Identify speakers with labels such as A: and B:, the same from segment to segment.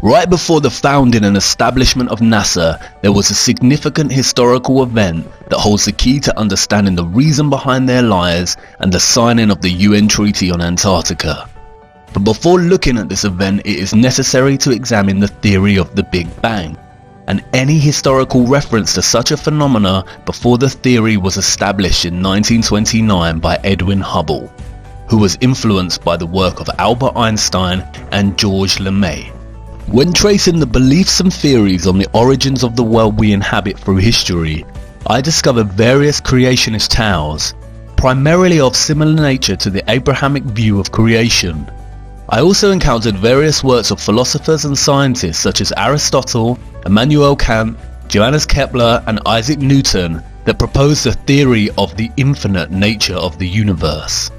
A: Right before the founding and establishment of NASA, there was a significant historical event that holds the key to understanding the reason behind their lies and the signing of the UN Treaty on Antarctica. But before looking at this event, it is necessary to examine the theory of the Big Bang, and any historical reference to such a phenomena before the theory was established in 1929 by Edwin Hubble, who was influenced by the work of Albert Einstein and Georges Lemay. When tracing the beliefs and theories on the origins of the world we inhabit through history, I discovered various creationist tales, primarily of similar nature to the Abrahamic view of creation. I also encountered various works of philosophers and scientists such as Aristotle, Immanuel Kant, Johannes Kepler and Isaac Newton that proposed the theory of the infinite nature of the universe.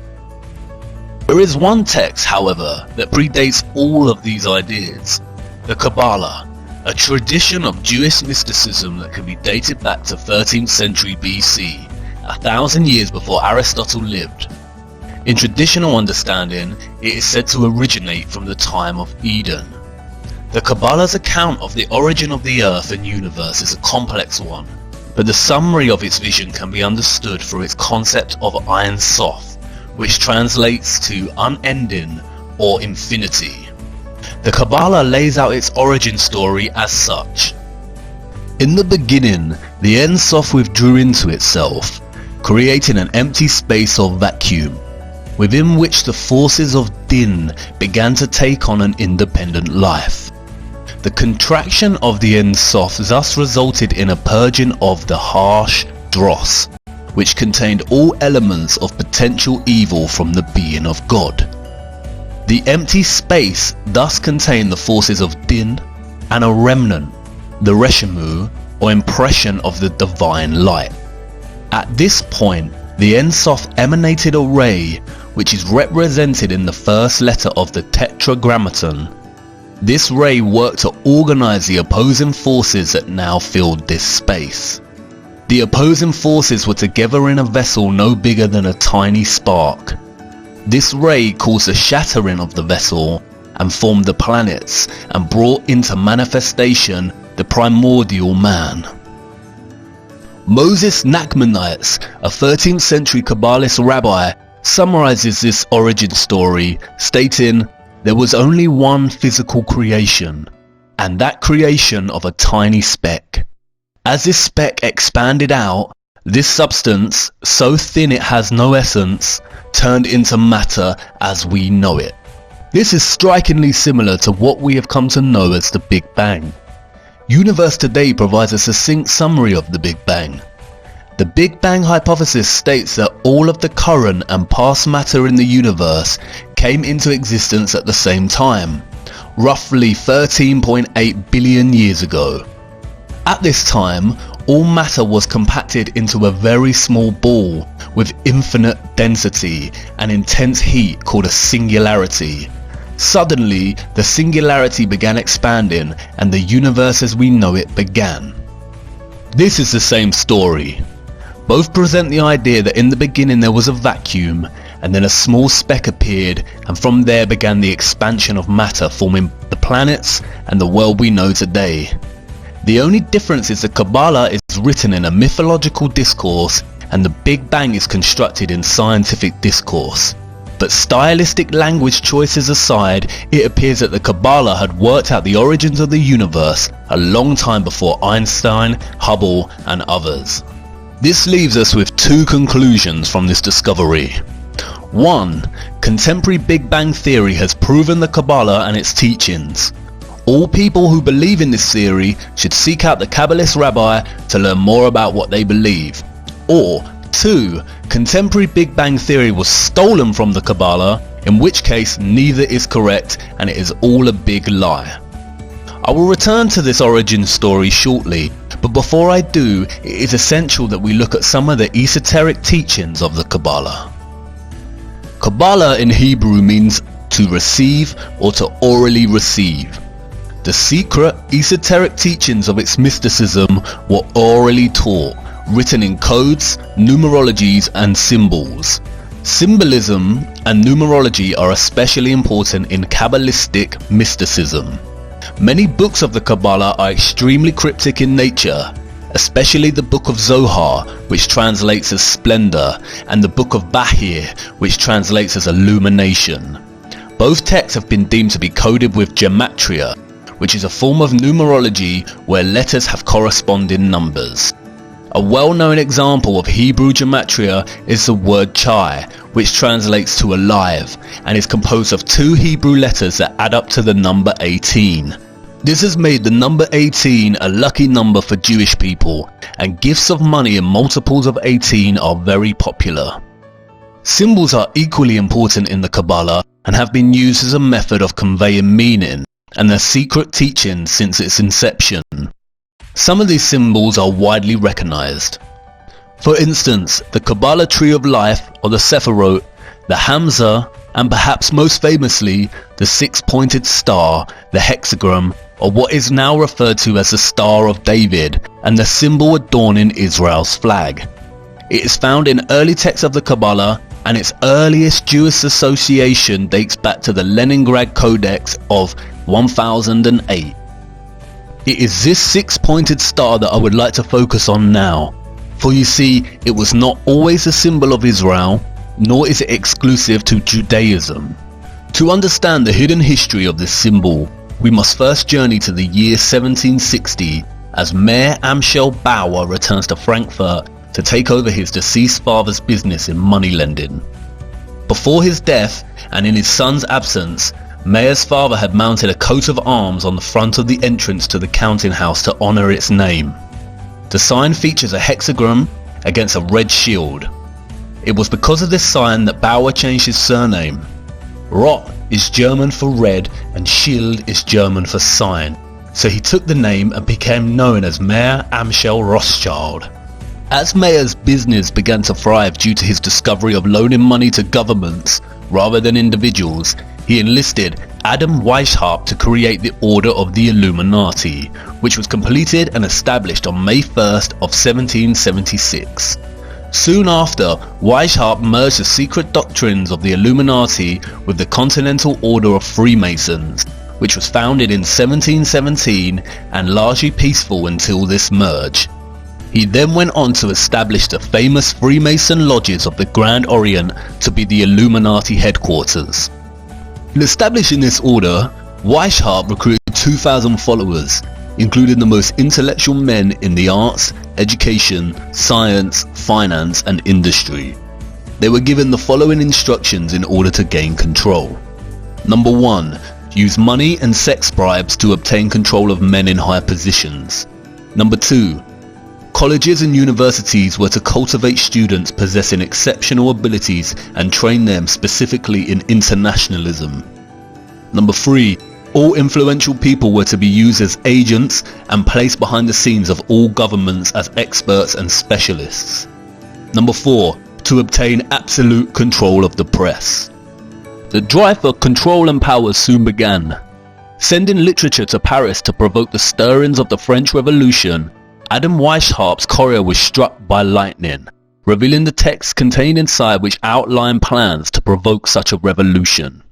A: There is one text, however, that predates all of these ideas. The Kabbalah, a tradition of Jewish mysticism that can be dated back to 13th century BC, 1,000 years before Aristotle lived. In traditional understanding, it is said to originate from the time of Eden. The Kabbalah's account of the origin of the earth and universe is a complex one, but the summary of its vision can be understood through its concept of Ein Sof, which translates to unending or infinity. The Kabbalah lays out its origin story as such. In the beginning, the Ein Sof withdrew into itself, creating an empty space or vacuum, within which the forces of Din began to take on an independent life. The contraction of the Ein Sof thus resulted in a purging of the harsh dross, which contained all elements of potential evil from the being of God. The empty space thus contained the forces of Din and a remnant, the Reshimu, or impression of the divine light. At this point, the Ein Sof emanated a ray, which is represented in the first letter of the Tetragrammaton. This ray worked to organize the opposing forces that now filled this space. The opposing forces were together in a vessel no bigger than a tiny spark. This ray caused the shattering of the vessel and formed the planets and brought into manifestation the primordial man. Moses Nachmanides, a 13th century Kabbalist rabbi, summarizes this origin story, stating, "There was only one physical creation, and that creation of a tiny speck. As this speck expanded out, this substance, so thin it has no essence, turned into matter as we know it." This is strikingly similar to what we have come to know as the Big Bang. Universe Today provides a succinct summary of the Big Bang. The Big Bang hypothesis states that all of the current and past matter in the universe came into existence at the same time, roughly 13.8 billion years ago. At this time, all matter was compacted into a very small ball with infinite density and intense heat called a singularity. Suddenly, the singularity began expanding and the universe as we know it began. This is the same story. Both present the idea that in the beginning there was a vacuum and then a small speck appeared, and from there began the expansion of matter, forming the planets and the world we know today. The only difference is the Kabbalah is written in a mythological discourse and the Big Bang is constructed in scientific discourse. But stylistic language choices aside, it appears that the Kabbalah had worked out the origins of the universe a long time before Einstein, Hubble and others. This leaves us with two conclusions from this discovery. 1. Contemporary Big Bang theory has proven the Kabbalah and its teachings. All people who believe in this theory should seek out the Kabbalist rabbi to learn more about what they believe. Or 2. Contemporary Big Bang theory was stolen from the Kabbalah, in which case neither is correct and it is all a big lie. I will return to this origin story shortly, but before I do, it is essential that we look at some of the esoteric teachings of the Kabbalah. Kabbalah in Hebrew means to receive or to orally receive. The secret, esoteric teachings of its mysticism were orally taught, written in codes, numerologies and symbols. Symbolism and numerology are especially important in Kabbalistic mysticism. Many books of the Kabbalah are extremely cryptic in nature, especially the Book of Zohar, which translates as splendor, and the Book of Bahir, which translates as illumination. Both texts have been deemed to be coded with gematria, which is a form of numerology where letters have corresponding numbers. A well-known example of Hebrew gematria is the word chai, which translates to alive, and is composed of 2 Hebrew letters that add up to the number 18. This has made the number 18 a lucky number for Jewish people, and gifts of money in multiples of 18 are very popular. Symbols are equally important in the Kabbalah and have been used as a method of conveying meaning and their secret teachings since its inception. Some of these symbols are widely recognized. For instance, the Kabbalah Tree of Life, or the Sephirot, the Hamza, and perhaps most famously, the 6-pointed star, the hexagram, or what is now referred to as the Star of David, and the symbol adorning Israel's flag. It is found in early texts of the Kabbalah, and its earliest Jewish association dates back to the Leningrad Codex of 1008. It is this 6-pointed star that I would like to focus on now, for you see, it was not always a symbol of Israel, nor is it exclusive to Judaism. To understand the hidden history of this symbol, we must first journey to the year 1760 as Mayor Amschel Bauer returns to Frankfurt to take over his deceased father's business in money lending. Before his death, and in his son's absence, Mayer's father had mounted a coat of arms on the front of the entrance to the counting house to honour its name. The sign features a hexagram against a red shield. It was because of this sign that Bauer changed his surname. Rot is German for red and Schild is German for sign, so he took the name and became known as Mayer Amschel Rothschild. As Mayer's business began to thrive due to his discovery of loaning money to governments rather than individuals, he enlisted Adam Weishaupt to create the Order of the Illuminati, which was completed and established on May 1st of 1776. Soon after, Weishaupt merged the secret doctrines of the Illuminati with the Continental Order of Freemasons, which was founded in 1717 and largely peaceful until this merge. He then went on to establish the famous Freemason lodges of the Grand Orient to be the Illuminati headquarters. In establishing this order, Weishaupt recruited 2,000 followers, including the most intellectual men in the arts, education, science, finance and industry. They were given the following instructions in order to gain control. Number 1. Use money and sex bribes to obtain control of men in high positions. Number 2. Colleges and universities were to cultivate students possessing exceptional abilities and train them specifically in internationalism. Number 3. All influential people were to be used as agents and placed behind the scenes of all governments as experts and specialists. Number 4. To obtain absolute control of the press. The drive for control and power soon began. Sending literature to Paris to provoke the stirrings of the French Revolution, Adam Weishaupt's courier was struck by lightning, revealing the text contained inside which outlined plans to provoke such a revolution.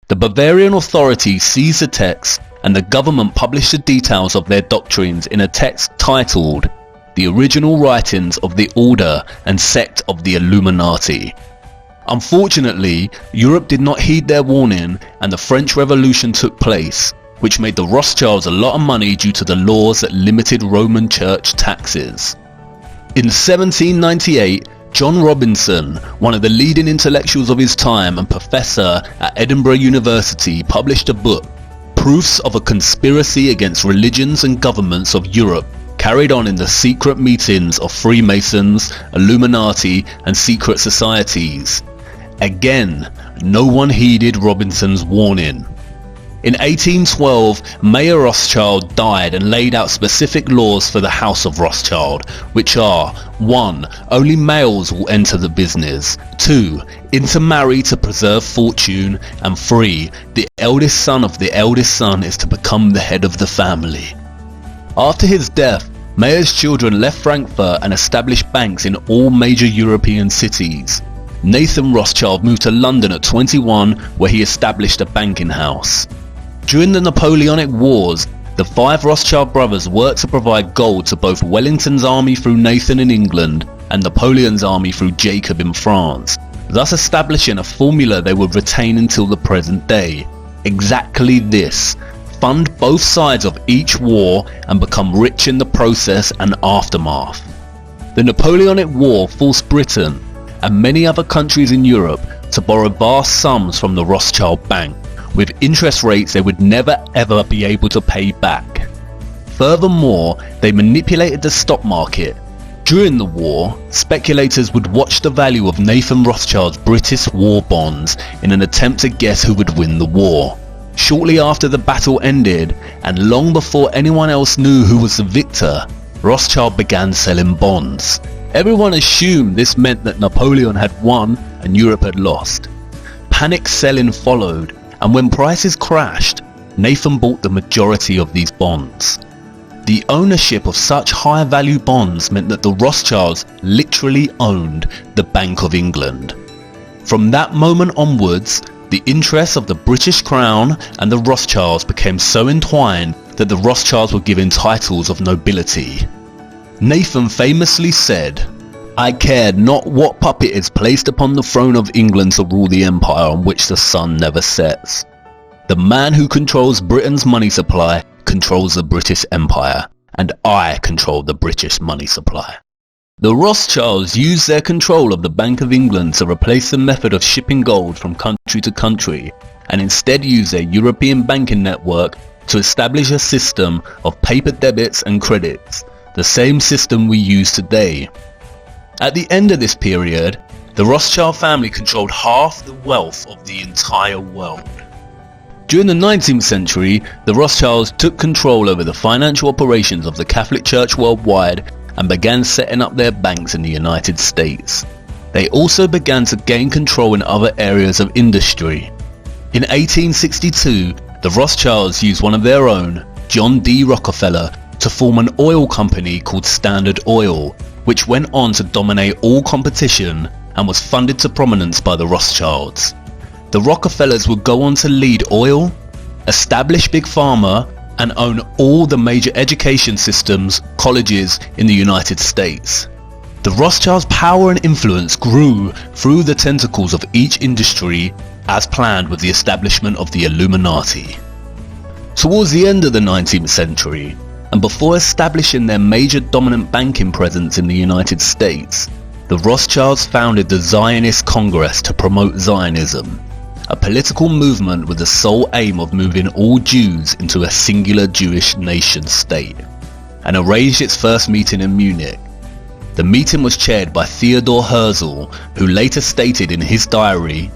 A: The Bavarian authorities seized the text and the government published the details of their doctrines in a text titled The Original Writings of the Order and Sect of the Illuminati. Unfortunately, Europe did not heed their warning and the French Revolution took place, which made the Rothschilds a lot of money due to the laws that limited Roman Church taxes. In 1798, John Robinson, one of the leading intellectuals of his time and professor at Edinburgh University, published a book, Proofs of a Conspiracy Against Religions and Governments of Europe, carried on in the secret meetings of Freemasons, Illuminati and secret societies. Again, no one heeded Robinson's warning. In 1812, Mayer Rothschild died and laid out specific laws for the House of Rothschild, which are 1. Only males will enter the business, 2. Intermarry to preserve fortune, and 3. The eldest son of the eldest son is to become the head of the family. After his death, Mayer's children left Frankfurt and established banks in all major European cities. Nathan Rothschild moved to London at 21, where he established a banking house. During the Napoleonic Wars, the five Rothschild brothers worked to provide gold to both Wellington's army through Nathan in England and Napoleon's army through Jacob in France, thus establishing a formula they would retain until the present day. Exactly this: fund both sides of each war and become rich in the process and aftermath. The Napoleonic War forced Britain and many other countries in Europe to borrow vast sums from the Rothschild Bank, with interest rates they would never ever be able to pay back. Furthermore, they manipulated the stock market. During the war, speculators would watch the value of Nathan Rothschild's British war bonds in an attempt to guess who would win the war. Shortly after the battle ended, and long before anyone else knew who was the victor, Rothschild began selling bonds. Everyone assumed this meant that Napoleon had won and Europe had lost. Panic selling followed, and when prices crashed, Nathan bought the majority of these bonds. The ownership of such high value bonds meant that the Rothschilds literally owned the Bank of England. From that moment onwards, the interests of the British Crown and the Rothschilds became so entwined that the Rothschilds were given titles of nobility. Nathan famously said, "I cared not what puppet is placed upon the throne of England to rule the empire on which the sun never sets. The man who controls Britain's money supply controls the British Empire, and I control the British money supply." The Rothschilds used their control of the Bank of England to replace the method of shipping gold from country to country, and instead used their European banking network to establish a system of paper debits and credits, the same system we use today. At the end of this period, the Rothschild family controlled half the wealth of the entire world. During the 19th century, the Rothschilds took control over the financial operations of the Catholic Church worldwide and began setting up their banks in the United States. They also began to gain control in other areas of industry. In 1862, the Rothschilds used one of their own, John D. Rockefeller, to form an oil company called Standard Oil, which went on to dominate all competition and was funded to prominence by the Rothschilds. The Rockefellers would go on to lead oil, establish Big Pharma, and own all the major education systems, colleges in the United States. The Rothschilds' power and influence grew through the tentacles of each industry as planned with the establishment of the Illuminati. Towards the end of the 19th century, and before establishing their major dominant banking presence in the United States, the Rothschilds founded the Zionist Congress to promote Zionism, a political movement with the sole aim of moving all Jews into a singular Jewish nation state, and arranged its first meeting in Munich. The meeting was chaired by Theodor Herzl, who later stated in his diary,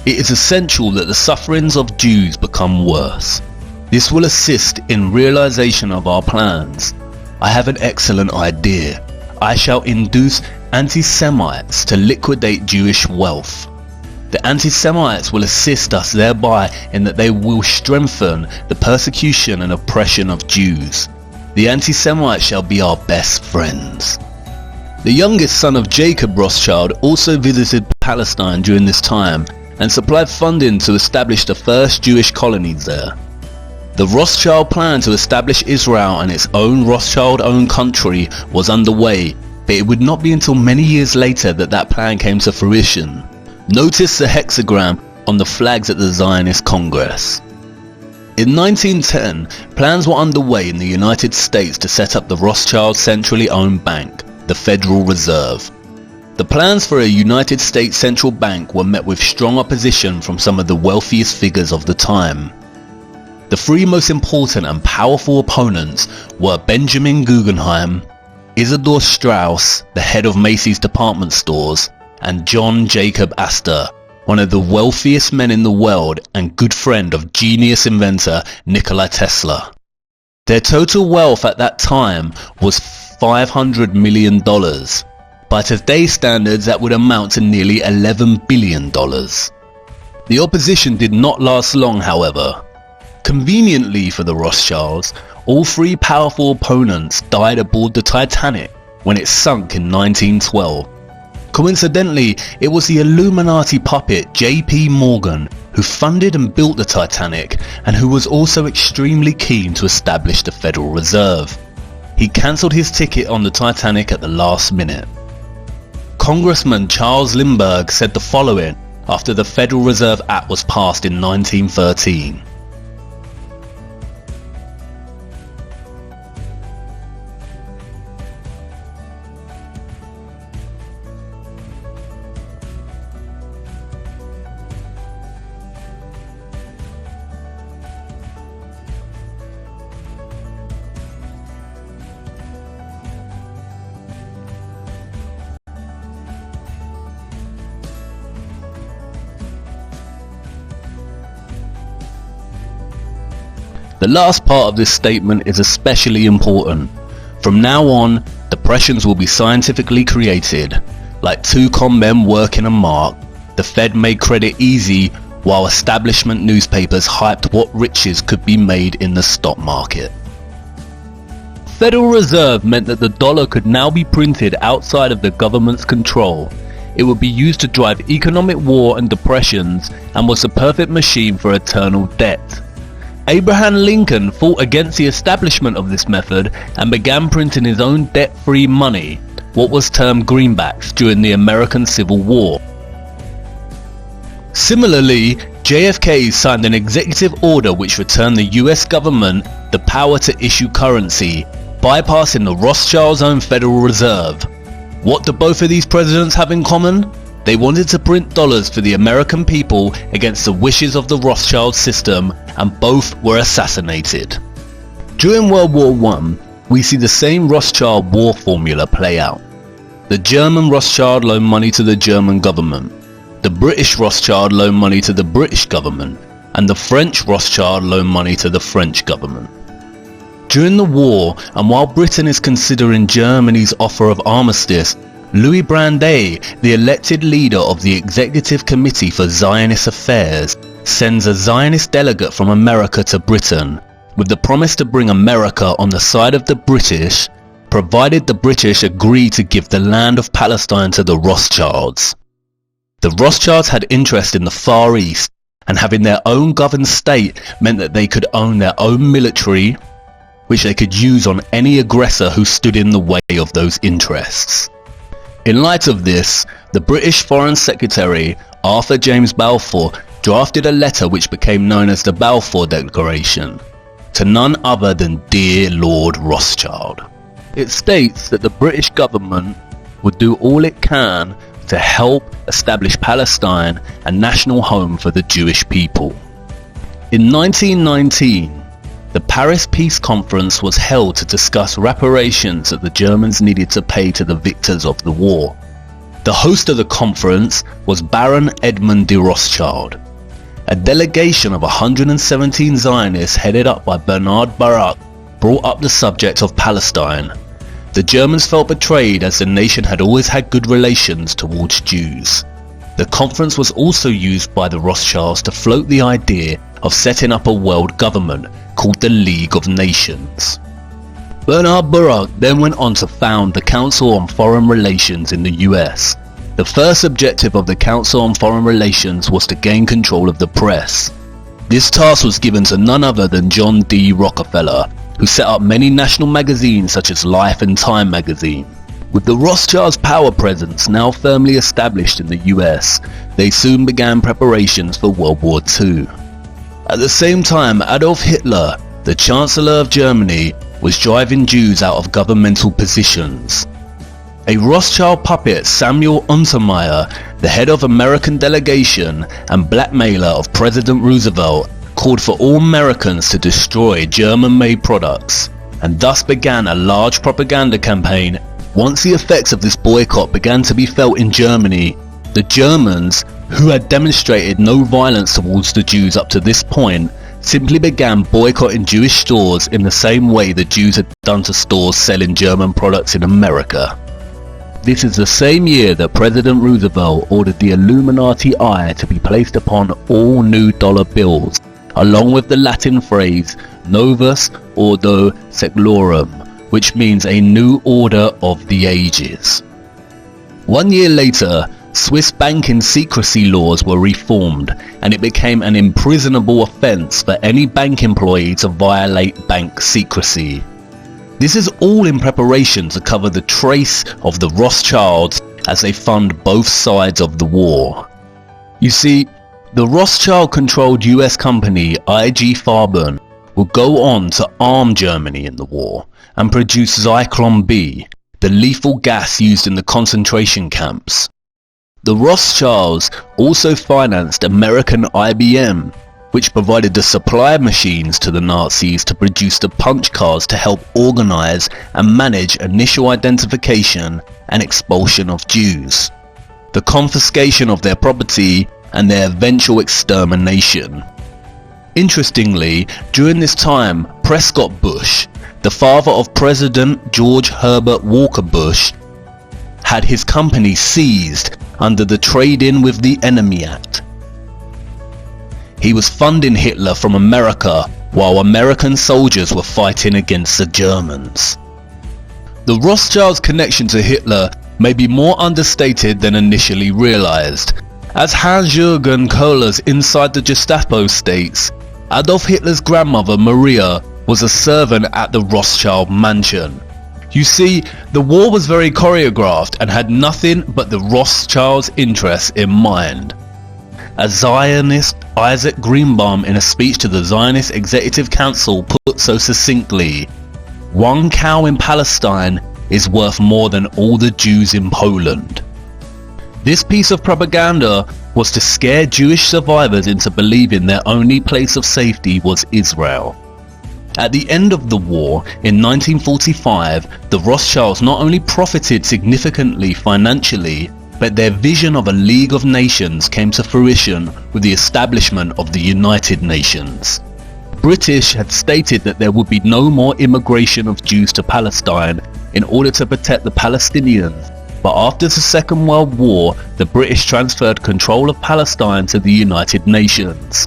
A: "It is essential that the sufferings of Jews become worse. This will assist in realization of our plans. I have an excellent idea. I shall induce anti-Semites to liquidate Jewish wealth. The anti-Semites will assist us thereby in that they will strengthen the persecution and oppression of Jews. The anti-Semites shall be our best friends." The youngest son of Jacob Rothschild also visited Palestine during this time and supplied funding to establish the first Jewish colonies there. The Rothschild plan to establish Israel and its own Rothschild-owned country was underway, but it would not be until many years later that that plan came to fruition. Notice the hexagram on the flags at the Zionist Congress. In 1910, plans were underway in the United States to set up the Rothschild centrally owned bank, the Federal Reserve. The plans for a United States central bank were met with strong opposition from some of the wealthiest figures of the time. The three most important and powerful opponents were Benjamin Guggenheim, Isidor Straus, the head of Macy's department stores, and John Jacob Astor, one of the wealthiest men in the world and good friend of genius inventor Nikola Tesla. Their total wealth at that time was $500 million. By today's standards, that would amount to nearly $11 billion. The opposition did not last long, however. Conveniently for the Rothschilds, all three powerful opponents died aboard the Titanic when it sunk in 1912. Coincidentally, it was the Illuminati puppet J.P. Morgan who funded and built the Titanic and who was also extremely keen to establish the Federal Reserve. He cancelled his ticket on the Titanic at the last minute. Congressman Charles Lindbergh said the following after the Federal Reserve Act was passed in 1913. The last part of this statement is especially important. From now on, depressions will be scientifically created. Like two con men working a mark, the Fed made credit easy while establishment newspapers hyped what riches could be made in the stock market. Federal Reserve meant that the dollar could now be printed outside of the government's control. It would be used to drive economic war and depressions and was the perfect machine for eternal debt. Abraham Lincoln fought against the establishment of this method and began printing his own debt-free money, what was termed greenbacks, during the American Civil War. Similarly, JFK signed an executive order which returned the US government the power to issue currency, bypassing the Rothschilds' own Federal Reserve. What do both of these presidents have in common? They wanted to print dollars for the American people against the wishes of the Rothschild system, and both were assassinated. During World War I, we see the same Rothschild war formula play out. The German Rothschild loaned money to the German government, the British Rothschild loaned money to the British government, and the French Rothschild loaned money to the French government. During the war, and while Britain is considering Germany's offer of armistice, Louis Brandeis, the elected leader of the Executive Committee for Zionist Affairs, sends a Zionist delegate from America to Britain, with the promise to bring America on the side of the British, provided the British agree to give the land of Palestine to the Rothschilds. The Rothschilds had interest in the Far East, and having their own governed state meant that they could own their own military, which they could use on any aggressor who stood in the way of those interests. In light of this, the British Foreign Secretary, Arthur James Balfour, drafted a letter which became known as the Balfour Declaration, to none other than dear Lord Rothschild. It states that the British government would do all it can to help establish Palestine a national home for the Jewish people. In 1919, the Paris Peace Conference was held to discuss reparations that the Germans needed to pay to the victors of the war. The host of the conference was Baron Edmund de Rothschild. A delegation of 117 Zionists headed up by Bernard Baruch brought up the subject of Palestine. The Germans felt betrayed as the nation had always had good relations towards Jews. The conference was also used by the Rothschilds to float the idea of setting up a world government called the League of Nations. Bernard Baruch then went on to found the Council on Foreign Relations in the US. The first objective of the Council on Foreign Relations was to gain control of the press. This task was given to none other than John D. Rockefeller, who set up many national magazines such as Life and Time magazine. With the Rothschilds' power presence now firmly established in the US, they soon began preparations for World War II. At the same time, Adolf Hitler, the Chancellor of Germany, was driving Jews out of governmental positions. A Rothschild puppet, Samuel Untermyer, the head of American delegation and blackmailer of President Roosevelt, called for all Americans to destroy German-made products, and thus began a large propaganda campaign. Once the effects of this boycott began to be felt in Germany, the Germans, who had demonstrated no violence towards the Jews up to this point, simply began boycotting Jewish stores in the same way the Jews had done to stores selling German products in America. This is the same year that President Roosevelt ordered the Illuminati eye to be placed upon all new dollar bills, along with the Latin phrase Novus Ordo Seclorum, which means a new order of the ages. 1 year later, Swiss banking secrecy laws were reformed, and it became an imprisonable offence for any bank employee to violate bank secrecy. This is all in preparation to cover the trace of the Rothschilds as they fund both sides of the war. You see, the Rothschild-controlled US company IG Farben would go on to arm Germany in the war and produce Zyklon B, the lethal gas used in the concentration camps. The Rothschilds also financed American IBM, which provided the supply machines to the Nazis to produce the punch cards to help organize and manage initial identification and expulsion of Jews, the confiscation of their property, and their eventual extermination. Interestingly, during this time, Prescott Bush, the father of President George Herbert Walker Bush, had his company seized under the Trade-in with the Enemy Act. He was funding Hitler from America while American soldiers were fighting against the Germans. The Rothschilds' connection to Hitler may be more understated than initially realized. As Hans-Jürgen Kohler's Inside the Gestapo states, Adolf Hitler's grandmother Maria was a servant at the Rothschild mansion. You see, the war was very choreographed and had nothing but the Rothschilds' interests in mind. As Zionist Isaac Greenbaum in a speech to the Zionist Executive Council put so succinctly, "One cow in Palestine is worth more than all the Jews in Poland." This piece of propaganda was to scare Jewish survivors into believing their only place of safety was Israel. At the end of the war, in 1945, the Rothschilds not only profited significantly financially, but their vision of a League of Nations came to fruition with the establishment of the United Nations. British had stated that there would be no more immigration of Jews to Palestine in order to protect the Palestinians, but after the Second World War, the British transferred control of Palestine to the United Nations.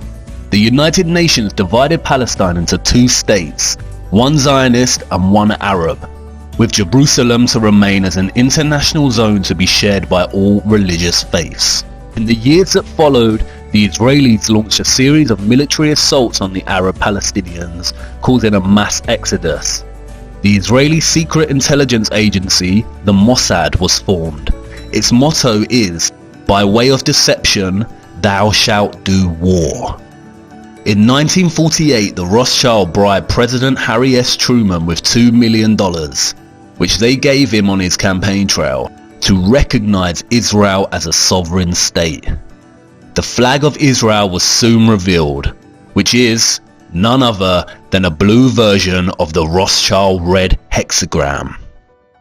A: The United Nations divided Palestine into two states, one Zionist and one Arab, with Jerusalem to remain as an international zone to be shared by all religious faiths. In the years that followed, the Israelis launched a series of military assaults on the Arab Palestinians, causing a mass exodus. The Israeli secret intelligence agency, the Mossad, was formed. Its motto is, "By way of deception, thou shalt do war." In 1948, the Rothschild bribed President Harry S. Truman with $2 million, which they gave him on his campaign trail, to recognize Israel as a sovereign state. The flag of Israel was soon revealed, which is none other than a blue version of the Rothschild red hexagram.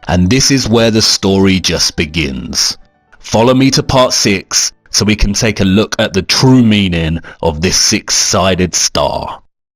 A: And this is where the story just begins. Follow me to part 6 so we can take a look at the true meaning of this 6-sided star.